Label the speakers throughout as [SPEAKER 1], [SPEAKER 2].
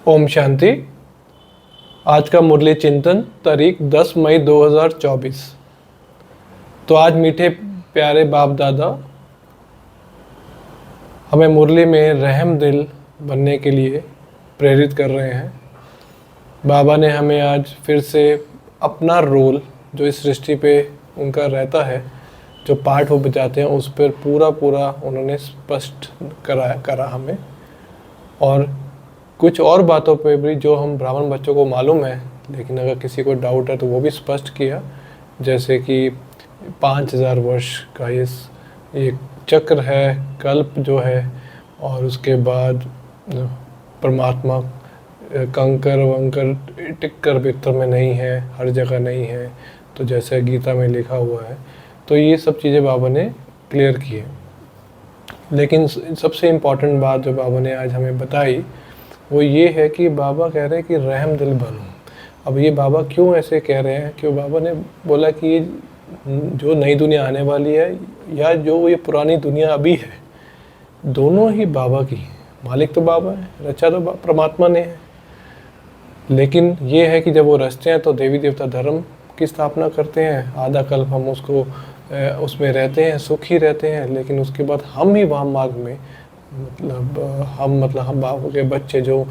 [SPEAKER 1] ओम शांति। आज का मुरली चिंतन तारीख 10 मई 2024। तो आज मीठे प्यारे बाप दादा हमें मुरली में रहम दिल बनने के लिए प्रेरित कर रहे हैं। बाबा ने हमें आज फिर से अपना रोल जो इस सृष्टि पे उनका रहता है, जो पार्ट वो बजाते हैं, उस पर पूरा उन्होंने स्पष्ट करा हमें। और कुछ और बातों पे भी जो हम ब्राह्मण बच्चों को मालूम है, लेकिन अगर किसी को डाउट है तो वो भी स्पष्ट किया। जैसे कि 5000 वर्ष का ये चक्र है, कल्प जो है, और उसके बाद परमात्मा कंकर वंकर टिक्कर बिक्कर में नहीं है, हर जगह नहीं है, तो जैसे गीता में लिखा हुआ है। तो ये सब चीज़ें बाबा ने क्लियर की है। लेकिन सबसे इम्पॉर्टेंट बात जो बाबा ने आज हमें बताई वो ये है कि बाबा कह रहे हैं कि रहम दिल बनो। अब ये बाबा क्यों ऐसे कह रहे हैं? क्यों बाबा ने बोला कि ये जो नई दुनिया आने वाली है या जो ये पुरानी दुनिया अभी है, दोनों ही बाबा की है। मालिक तो बाबा है, रचा तो परमात्मा ने है। लेकिन ये है कि जब वो रचते हैं तो देवी देवता धर्म की स्थापना करते हैं। आधा कल्प हम उसमें रहते हैं, सुखी रहते हैं। लेकिन उसके बाद हम ही वाम मार्ग में हम बाबा के बच्चे जो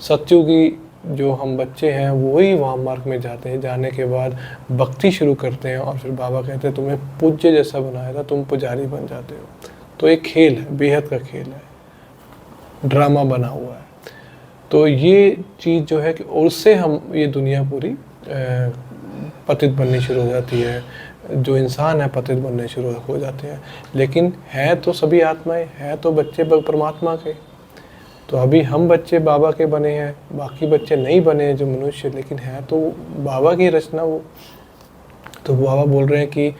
[SPEAKER 1] सत्युगी जो हम बच्चे हैं, वही वाम मार्ग में जाते हैं। जाने के बाद भक्ति शुरू करते हैं और फिर बाबा कहते हैं तुम्हें पूज्य जैसा बनाया था, तुम पुजारी बन जाते हो। तो एक खेल है, बेहद का खेल है, ड्रामा बना हुआ है। तो ये चीज़ जो है कि उससे हम ये दुनिया पूरी पतित बननी शुरू हो जाती है। जो इंसान है पतित बनने शुरू हो जाते हैं। लेकिन है तो सभी आत्माएं, है तो बच्चे परमात्मा के। तो अभी हम बच्चे बाबा के बने हैं, बाकी बच्चे नहीं बने जो मनुष्य, लेकिन है तो बाबा की रचना वो। तो बाबा बोल रहे हैं कि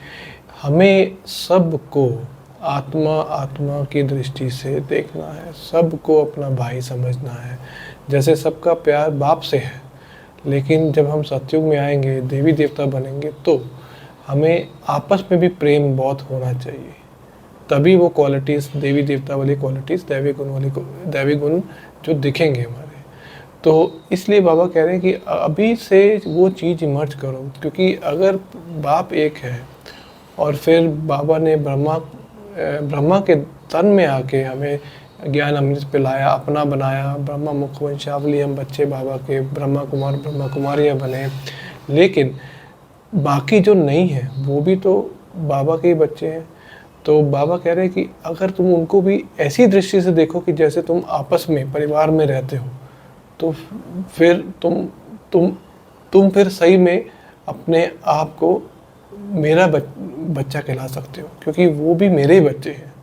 [SPEAKER 1] हमें सबको आत्मा की दृष्टि से देखना है, सबको अपना भाई समझना है। जैसे सबका प्यार बाप से है, लेकिन जब हम सतयुग में आएंगे, देवी देवता बनेंगे, तो हमें आपस में भी प्रेम बहुत होना चाहिए। तभी वो क्वालिटीज़, देवी देवता वाली क्वालिटीज़, दैवी गुण जो दिखेंगे हमारे। तो इसलिए बाबा कह रहे हैं कि अभी से वो चीज़ इमर्ज करो। क्योंकि अगर बाप एक है और फिर बाबा ने ब्रह्मा के तन में आके हमें ज्ञान अमृत पिलाया, अपना बनाया, ब्रह्मा मुख वंशावली, हम बच्चे बाबा के, ब्रह्मा कुमार ब्रह्मा कुमारियाँ बने। लेकिन बाकी जो नहीं है वो भी तो बाबा के ही बच्चे हैं। तो बाबा कह रहे हैं कि अगर तुम उनको भी ऐसी दृष्टि से देखो कि जैसे तुम आपस में परिवार में रहते हो, तो फिर तुम फिर सही में अपने आप को मेरा बच्चा कहला सकते हो। क्योंकि वो भी मेरे ही बच्चे हैं,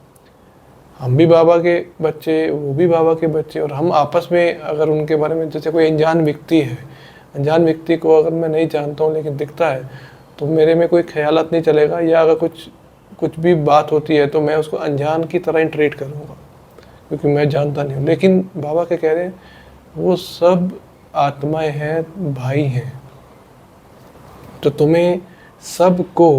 [SPEAKER 1] हम भी बाबा के बच्चे, वो भी बाबा के बच्चे। और हम आपस में अगर उनके बारे में, जैसे कोई अनजान व्यक्ति है, अनजान व्यक्ति को अगर मैं नहीं जानता हूँ लेकिन दिखता है, तो मेरे में कोई ख्यालात नहीं चलेगा। या अगर कुछ भी बात होती है तो मैं उसको अनजान की तरह ही ट्रीट करूँगा, क्योंकि मैं जानता नहीं हूँ। लेकिन बाबा क्या कह रहे हैं, वो सब आत्माएं हैं, भाई हैं। तो तुम्हें सबको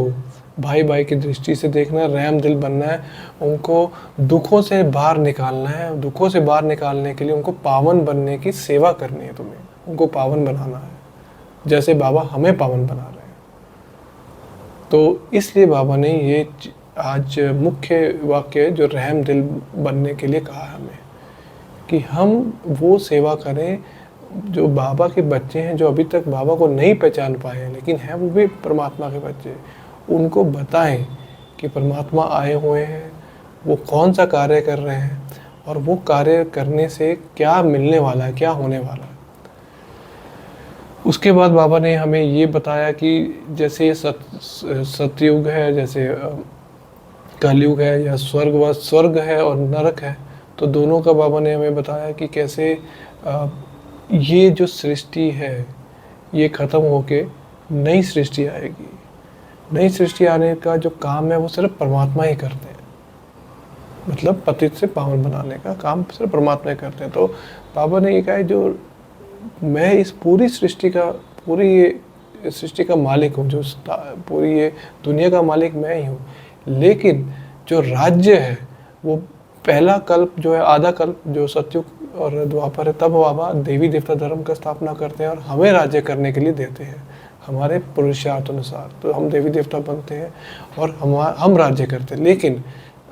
[SPEAKER 1] भाई भाई की दृष्टि से देखना है, रहम दिल बनना है, उनको दुखों से बाहर निकालना है। दुखों से बाहर निकालने के लिए उनको पावन बनने की सेवा करनी है। तुम्हें उनको पावन बनाना है, जैसे बाबा हमें पावन बना रहे हैं। तो इसलिए बाबा ने ये आज मुख्य वाक्य जो रहम दिल बनने के लिए कहा हमें, कि हम वो सेवा करें जो बाबा के बच्चे हैं, जो अभी तक बाबा को नहीं पहचान पाए हैं, लेकिन हैं वो भी परमात्मा के बच्चे। उनको बताएं कि परमात्मा आए हुए हैं, वो कौन सा कार्य कर रहे हैं, और वो कार्य करने से क्या मिलने वाला है, क्या होने वाला है। उसके बाद बाबा ने हमें ये बताया कि जैसे सतयुग है, जैसे कलयुग है, या स्वर्ग है और नरक है। तो दोनों का बाबा ने हमें बताया कि कैसे ये जो सृष्टि है ये ख़त्म होके नई सृष्टि आएगी। नई सृष्टि आने का जो काम है वो सिर्फ परमात्मा ही करते हैं। मतलब पतित से पावन बनाने का काम सिर्फ परमात्मा ही करते हैं। तो बाबा ने ये कहा है, जो मैं इस पूरी सृष्टि का मालिक हूँ, जो पूरी ये दुनिया का मालिक मैं ही हूँ। लेकिन जो राज्य है वो पहला कल्प जो है, आधा कल्प जो सतयुग और द्वापर है, तब बाबा देवी देवता धर्म का स्थापना करते हैं और हमें राज्य करने के लिए देते हैं हमारे पुरुषार्थ अनुसार। तो हम देवी देवता बनते हैं और हम राज्य करते हैं। लेकिन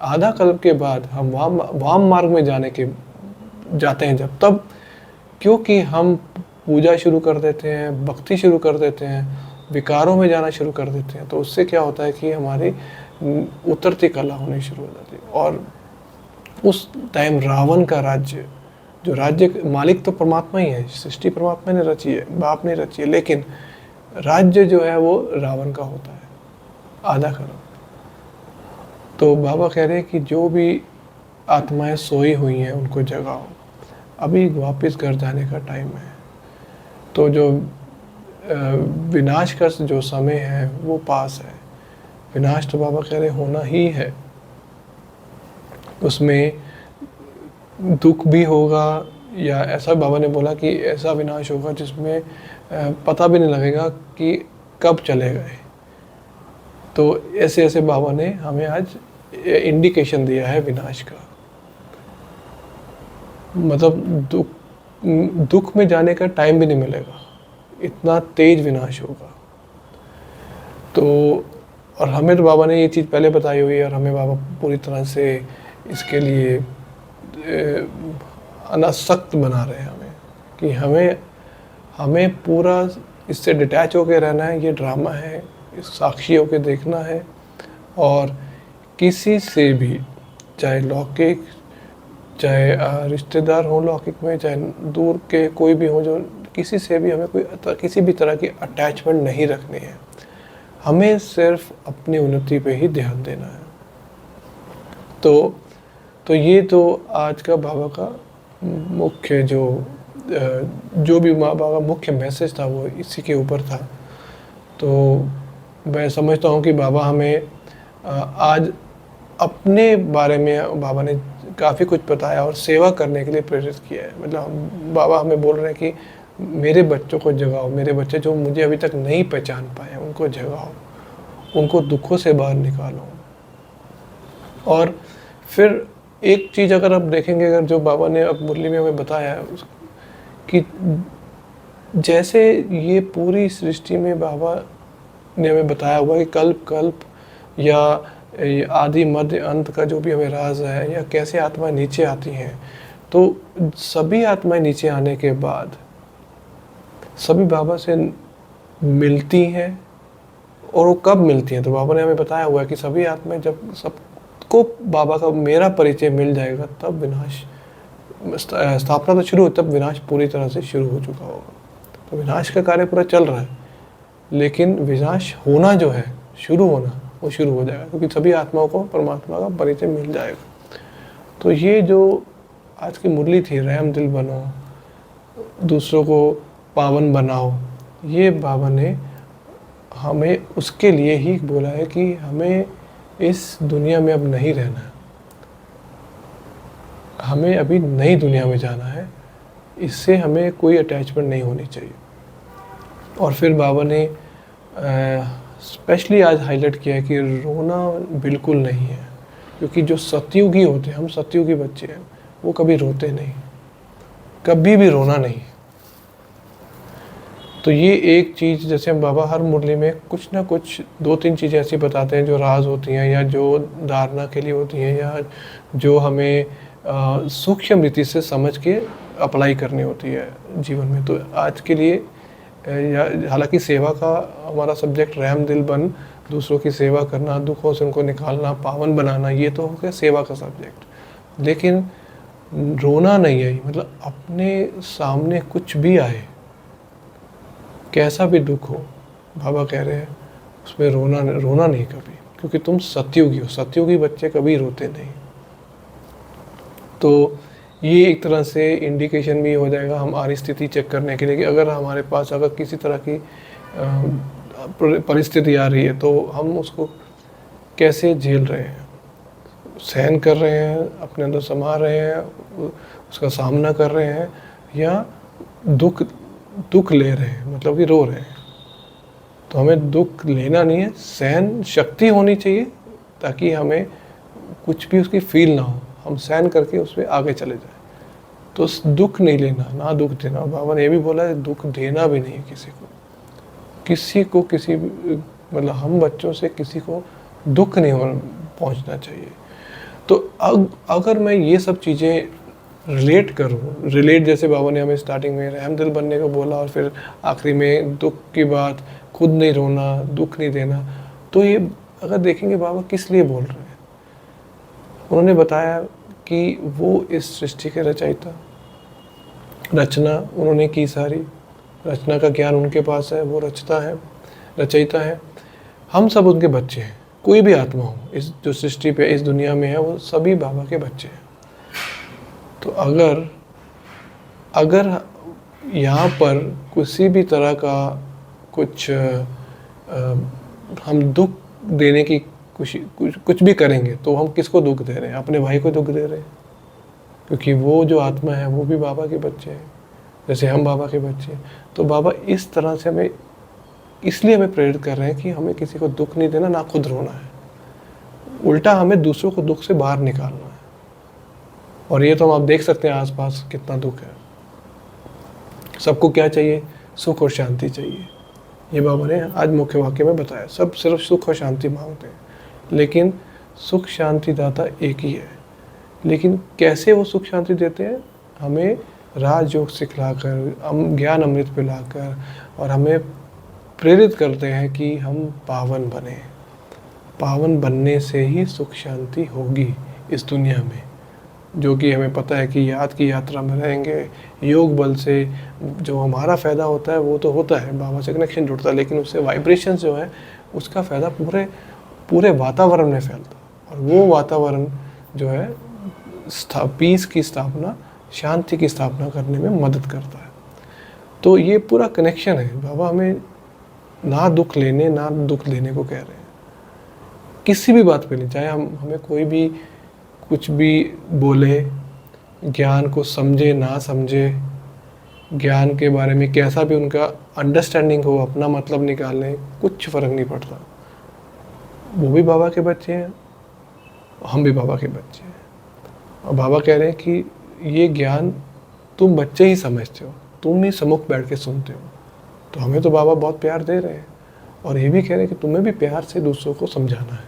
[SPEAKER 1] आधा कल्प के बाद हम वाम मार्ग में जाते हैं जब, तब क्योंकि हम पूजा शुरू कर देते हैं, भक्ति शुरू कर देते हैं, विकारों में जाना शुरू कर देते हैं, तो उससे क्या होता है कि हमारी उतरती कला होनी शुरू हो जाती है। और उस टाइम रावण का राज्य, जो राज्य मालिक तो परमात्मा ही है, सृष्टि परमात्मा ने रची है, बाप ने रची है, लेकिन राज्य जो है वो रावण का होता है, आधा करोड़। तो बाबा कह रहे हैं कि जो भी आत्माएं सोई हुई हैं उनको जगाओ, अभी वापस घर जाने का टाइम है। तो जो विनाश का जो समय है वो पास है। विनाश तो बाबा कह रहे होना ही है, उसमें दुख भी होगा, या ऐसा बाबा ने बोला कि ऐसा विनाश होगा जिसमें पता भी नहीं लगेगा कि कब चले गए। तो ऐसे ऐसे बाबा ने हमें आज इंडिकेशन दिया है विनाश का। मतलब दुख में जाने का टाइम भी नहीं मिलेगा, इतना तेज विनाश होगा। तो और हमें तो बाबा ने ये चीज़ पहले बताई हुई है और हमें बाबा पूरी तरह से इसके लिए अनासक्त बना रहे हैं हमें, कि हमें पूरा इससे डिटैच होकर रहना है। ये ड्रामा है, इस साक्षी होकर देखना है, और किसी से भी, चाहे लौकिक, चाहे रिश्तेदार हो लौकिक में, चाहे दूर के कोई भी हो, जो किसी से भी हमें किसी भी तरह की अटैचमेंट नहीं रखनी है। हमें सिर्फ अपनी उन्नति पे ही ध्यान देना है। तो ये तो आज का बाबा का मुख्य जो भी बाबा का मुख्य मैसेज था वो इसी के ऊपर था। तो मैं समझता हूँ कि बाबा हमें आज अपने बारे में बाबा ने काफ़ी कुछ बताया और सेवा करने के लिए प्रेरित किया है। मतलब बाबा हमें बोल रहे हैं कि मेरे बच्चों को जगाओ, मेरे बच्चे जो मुझे अभी तक नहीं पहचान पाए उनको जगाओ, उनको दुखों से बाहर निकालो। और फिर एक चीज़ अगर आप देखेंगे, अगर जो बाबा ने अब मुरली में हमें बताया है कि जैसे ये पूरी सृष्टि में बाबा ने हमें बताया हुआ कि कल्प कल्प या आदि मध्य अंत का जो भी हमें राज है, या कैसे आत्माएं नीचे आती हैं, तो सभी आत्माएं नीचे आने के बाद सभी बाबा से मिलती हैं। और वो कब मिलती हैं? तो बाबा ने हमें बताया हुआ है कि सभी आत्माएं जब सबको बाबा का मेरा परिचय मिल जाएगा, तब विनाश, स्थापना तो शुरू हो, तब विनाश पूरी तरह से शुरू हो चुका होगा। तो विनाश का कार्य पूरा चल रहा है, लेकिन विनाश होना जो है, शुरू होना, वो शुरू हो जाएगा, क्योंकि सभी आत्माओं को परमात्मा का परिचय मिल जाएगा। तो ये जो आज की मुरली थी, रहम दिल बनो, दूसरों को पावन बनाओ, ये बाबा ने हमें उसके लिए ही बोला है कि हमें इस दुनिया में अब नहीं रहना है, हमें अभी नई दुनिया में जाना है, इससे हमें कोई अटैचमेंट नहीं होनी चाहिए। और फिर बाबा ने स्पेशली आज हाईलाइट किया है कि रोना बिल्कुल नहीं है, क्योंकि जो सतयुगी होते हैं, हम सतयुगी बच्चे हैं, वो कभी रोते नहीं, कभी भी रोना नहीं। तो ये एक चीज़, जैसे हम बाबा हर मुरली में कुछ ना कुछ 2-3 चीज़ें ऐसी बताते हैं जो राज होती हैं, या जो धारणा के लिए होती हैं, या जो हमें सूक्ष्म रीति से समझ के अप्लाई करनी होती है जीवन में। तो आज के लिए हालांकि सेवा का हमारा सब्जेक्ट रहम दिल बन, दूसरों की सेवा करना, दुखों से उनको निकालना, पावन बनाना, ये तो हो गया सेवा का सब्जेक्ट। लेकिन रोना नहीं है, मतलब अपने सामने कुछ भी आए, कैसा भी दुख हो, बाबा कह रहे हैं उसमें रोना नहीं कभी, क्योंकि तुम सतयुगी हो। सतयुगी बच्चे कभी रोते नहीं। तो ये एक तरह से इंडिकेशन भी हो जाएगा हमारी स्थिति चेक करने के लिए, कि अगर हमारे पास अगर किसी तरह की परिस्थिति आ रही है, तो हम उसको कैसे झेल रहे हैं, सहन कर रहे हैं, अपने अंदर समा रहे हैं, उसका सामना कर रहे हैं, या दुख ले रहे हैं, मतलब कि रो रहे हैं। तो हमें दुख लेना नहीं है, सहन शक्ति होनी चाहिए, ताकि हमें कुछ भी उसकी फील ना हो, हम सहन करके उसमें आगे चले जाएं। तो दुख नहीं लेना, ना दुख देना। बाबा ने ये भी बोला है दुख देना भी नहीं किसी को किसी मतलब हम बच्चों से किसी को दुख नहीं पहुंचना चाहिए। तो अगर मैं ये सब चीज़ें रिलेट जैसे बाबा ने हमें स्टार्टिंग में रहम दिल बनने को बोला और फिर आखिरी में दुख की बात, खुद नहीं रोना, दुख नहीं देना, तो ये अगर देखेंगे बाबा किस लिए बोल रहे हैं। उन्होंने बताया कि वो इस सृष्टि के रचयिता, रचना उन्होंने की सारी, रचना का ज्ञान उनके पास है, वो रचयिता है। हम सब उनके बच्चे हैं, कोई भी आत्मा हो इस जो सृष्टि पे इस दुनिया में है, वो सभी बाबा के बच्चे हैं। तो अगर यहाँ पर किसी भी तरह का कुछ हम दुख देने की कुछ भी करेंगे तो हम किसको दुख दे रहे हैं? अपने भाई को दुख दे रहे हैं, क्योंकि वो जो आत्मा है वो भी बाबा के बच्चे हैं, जैसे हम बाबा के बच्चे हैं। तो बाबा इस तरह से इसलिए हमें प्रेरित कर रहे हैं कि हमें किसी को दुख नहीं देना, ना खुद रोना है, उल्टा हमें दूसरों को दुख से बाहर निकालना है। और ये तो हम आप देख सकते हैं आसपास कितना दुख है। सबको क्या चाहिए? सुख और शांति चाहिए। ये बाबा ने आज मुख्य वाक्य में बताया, सब सिर्फ सुख और शांति मांगते हैं, लेकिन सुख शांति दाता एक ही है। लेकिन कैसे वो सुख शांति देते हैं? हमें राजयोग सिखलाकर, ज्ञान अमृत पिलाकर, और हमें प्रेरित करते हैं कि हम पावन बने। पावन बनने से ही सुख शांति होगी इस दुनिया में, जो कि हमें पता है कि याद की यात्रा में रहेंगे। योग बल से जो हमारा फ़ायदा होता है वो तो होता है, बाबा से कनेक्शन जुड़ता है, लेकिन उससे वाइब्रेशन जो है उसका फ़ायदा पूरे वातावरण में फैलता है। और वो वातावरण जो है पीस की स्थापना, शांति की स्थापना करने में मदद करता है। तो ये पूरा कनेक्शन है। बाबा हमें ना दुख लेने ना दुख देने को कह रहे हैं, किसी भी बात पे नहीं, चाहे हमें कोई भी कुछ भी बोले, ज्ञान को समझे ना समझे, ज्ञान के बारे में कैसा भी उनका अंडरस्टैंडिंग हो, अपना मतलब निकालें, कुछ फ़र्क नहीं पड़ता। वो भी बाबा के बच्चे हैं, हम भी बाबा के बच्चे हैं। और बाबा कह रहे हैं कि ये ज्ञान तुम बच्चे ही समझते हो, तुम ही सम्मुख बैठ के सुनते हो। तो हमें तो बाबा बहुत प्यार दे रहे हैं, और ये भी कह रहे हैं कि तुम्हें भी प्यार से दूसरों को समझाना है,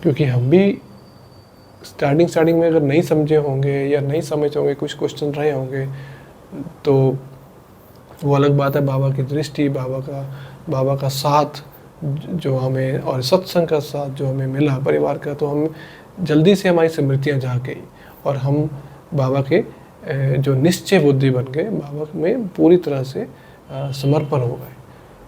[SPEAKER 1] क्योंकि हम भी स्टार्टिंग में अगर नहीं समझे होंगे या नहीं समझ होंगे, कुछ क्वेश्चन रहे होंगे, तो वो अलग बात है। बाबा की दृष्टि, बाबा का साथ जो हमें, और सत्संग का साथ जो हमें मिला परिवार का, तो हम जल्दी से हमारी स्मृतियाँ जाग गई और हम बाबा के जो निश्चय बुद्धि बन गए, बाबा में पूरी तरह से समर्पण हो गए।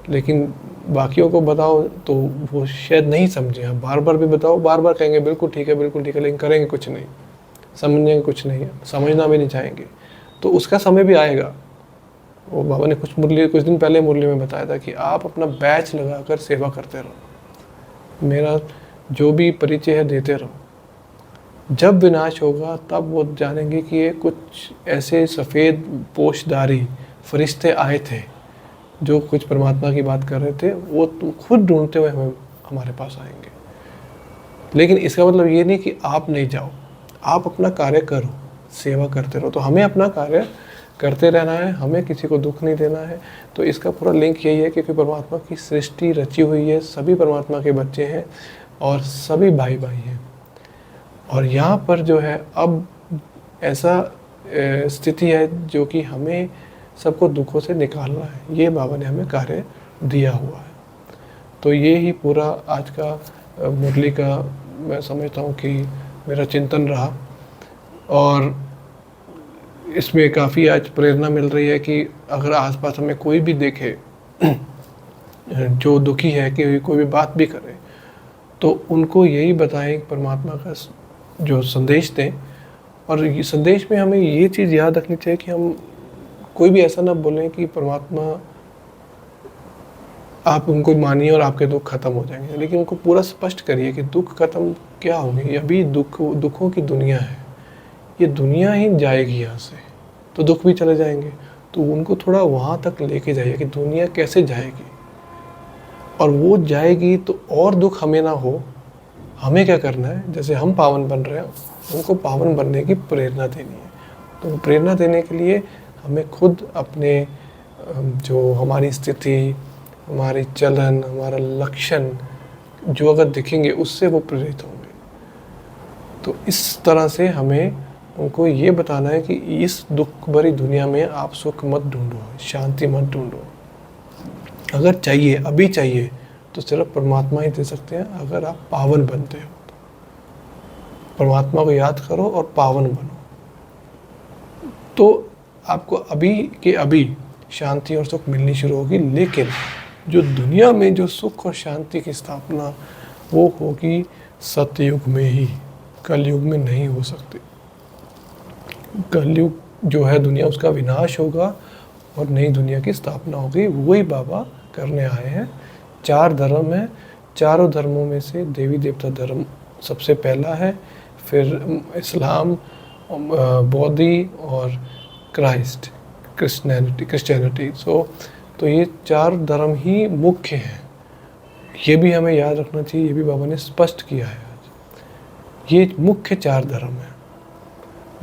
[SPEAKER 1] लेकिन बाकियों को बताओ तो वो शायद नहीं समझे। आप बार बार भी बताओ, बार बार कहेंगे बिल्कुल ठीक है, लेकिन करेंगे कुछ नहीं, समझेंगे कुछ नहीं, समझना भी नहीं चाहेंगे। तो उसका समय भी आएगा। वो बाबा ने कुछ दिन पहले मुरली में बताया था कि आप अपना बैच लगाकर सेवा करते रहो, मेरा जो भी परिचय है देते रहो। जब विनाश होगा तब वो जानेंगे कि ये कुछ ऐसे सफ़ेद पोशधारी फरिश्ते आए थे जो कुछ परमात्मा की बात कर रहे थे, वो खुद ढूंढते हुए हमारे पास आएंगे। लेकिन इसका मतलब ये नहीं कि आप नहीं जाओ, आप अपना कार्य करो, सेवा करते रहो। तो हमें अपना कार्य करते रहना है, हमें किसी को दुख नहीं देना है। तो इसका पूरा लिंक यही है, क्योंकि परमात्मा की सृष्टि रची हुई है, सभी परमात्मा के बच्चे हैं और सभी भाई भाई हैं। और यहाँ पर जो है अब ऐसा स्थिति है जो कि हमें सबको दुखों से निकालना है, ये बाबा ने हमें कार्य दिया हुआ है। तो ये ही पूरा आज का मुरली का मैं समझता हूँ कि मेरा चिंतन रहा, और इसमें काफ़ी आज प्रेरणा मिल रही है कि अगर आसपास हमें कोई भी देखे जो दुखी है, कि कोई भी बात भी करे, तो उनको यही बताएं परमात्मा का जो संदेश दें। और ये संदेश में हमें ये चीज़ याद रखनी चाहिए कि हम कोई भी ऐसा ना बोलें कि परमात्मा आप उनको मानिए और आपके दुख खत्म हो जाएंगे, लेकिन उनको पूरा स्पष्ट करिए कि दुख खत्म क्या होंगे, अभी दुखों की दुनिया है, ये दुनिया ही जाएगी यहाँ से, तो दुख भी चले जाएंगे। तो उनको थोड़ा वहाँ तक लेके जाइए कि दुनिया कैसे जाएगी, और वो जाएगी तो और दुख हमें ना हो। हमें क्या करना है, जैसे हम पावन बन रहे हैं, उनको पावन बनने की प्रेरणा देनी है। तो प्रेरणा देने के लिए हमें खुद अपने जो हमारी स्थिति, हमारी चलन, हमारा लक्षण जो अगर दिखेंगे उससे वो प्रेरित होंगे। तो इस तरह से हमें उनको ये बताना है कि इस दुख भरी दुनिया में आप सुख मत ढूंढो, शांति मत ढूंढो। अगर चाहिए, अभी चाहिए, तो सिर्फ परमात्मा ही दे सकते हैं। अगर आप पावन बनते हो तो परमात्मा को याद करो और पावन बनो, तो आपको अभी के अभी शांति और सुख मिलनी शुरू होगी। लेकिन जो दुनिया में जो सुख और शांति की स्थापना वो होगी सतयुग में ही, कलयुग में नहीं हो सकती। कलयुग जो है दुनिया, उसका विनाश होगा और नई दुनिया की स्थापना होगी। वही बाबा करने आए हैं। 4 धर्म हैं, चारों धर्मों में से देवी देवता धर्म सबसे पहला है, फिर इस्लाम, बौद्धि और क्रिश्चियनिटी। तो ये 4 धर्म ही मुख्य हैं। ये भी हमें याद रखना चाहिए, ये भी बाबा ने स्पष्ट किया है आज। ये मुख्य 4 धर्म हैं।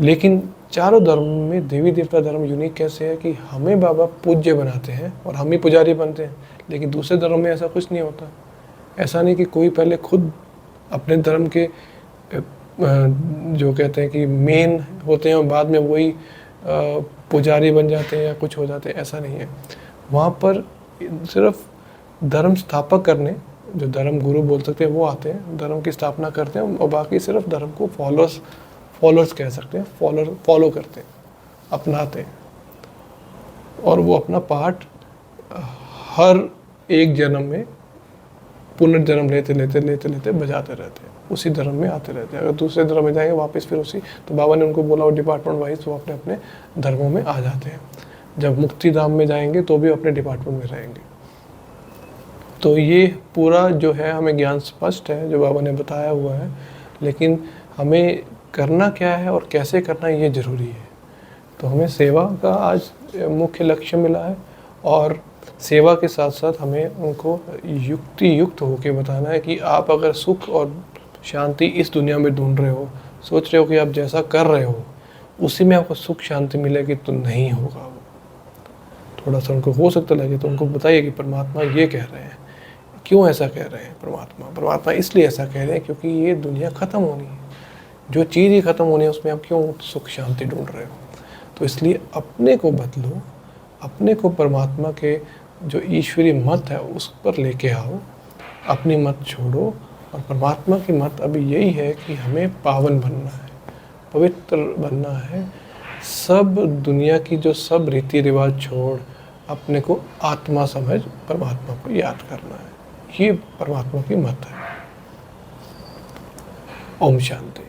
[SPEAKER 1] लेकिन चारों धर्म में देवी देवता धर्म यूनिक कैसे है कि हमें बाबा पूज्य बनाते हैं और हम ही पुजारी बनते हैं। लेकिन दूसरे धर्म में ऐसा कुछ नहीं होता। ऐसा नहीं कि कोई पहले खुद अपने धर्म के जो कहते हैं कि मेन होते हैं और बाद में वही पुजारी बन जाते हैं या कुछ हो जाते हैं, ऐसा नहीं है। वहाँ पर सिर्फ धर्म स्थापक करने, जो धर्म गुरु बोल सकते हैं, वो आते हैं, धर्म की स्थापना करते हैं और बाकी सिर्फ धर्म को फॉलोअर्स कह सकते हैं, फॉलो करते हैं, अपनाते हैं। और वो अपना पार्ट हर एक जन्म में पुनर्जन्म लेते बजाते रहते हैं, उसी धर्म में आते रहते हैं। अगर दूसरे धर्म में जाएंगे वापस फिर उसी, तो बाबा ने उनको बोला वो डिपार्टमेंट वाइज वो अपने अपने धर्मों में आ जाते हैं। जब मुक्ति धाम में जाएंगे तो भी अपने डिपार्टमेंट में रहेंगे। तो ये पूरा जो है हमें ज्ञान स्पष्ट है जो बाबा ने बताया हुआ है। लेकिन हमें करना क्या है और कैसे करना है ये ज़रूरी है। तो हमें सेवा का आज मुख्य लक्ष्य मिला है और सेवा के साथ साथ हमें उनको युक्त होकर बताना है कि आप अगर सुख और शांति इस दुनिया में ढूंढ रहे हो, सोच रहे हो कि आप जैसा कर रहे हो उसी में आपको सुख शांति मिलेगी, तो नहीं होगा। वो थोड़ा सा उनको हो सकता लगे तो उनको बताइए कि परमात्मा ये कह रहे हैं, क्यों ऐसा कह रहे हैं। परमात्मा इसलिए ऐसा कह रहे हैं क्योंकि ये दुनिया ख़त्म होनी है। जो चीज़ ही ख़त्म होनी है उसमें आप क्यों सुख शांति ढूंढ रहे हो। तो इसलिए अपने को बदलो, अपने को परमात्मा के जो ईश्वरीय मत है उस पर लेके आओ, अपनी मत छोड़ो। और परमात्मा की मत अभी यही है कि हमें पावन बनना है, पवित्र बनना है। सब दुनिया की जो सब रीति रिवाज छोड़ अपने को आत्मा समझ परमात्मा को याद करना है। ये परमात्मा की मत है। ओम शांति।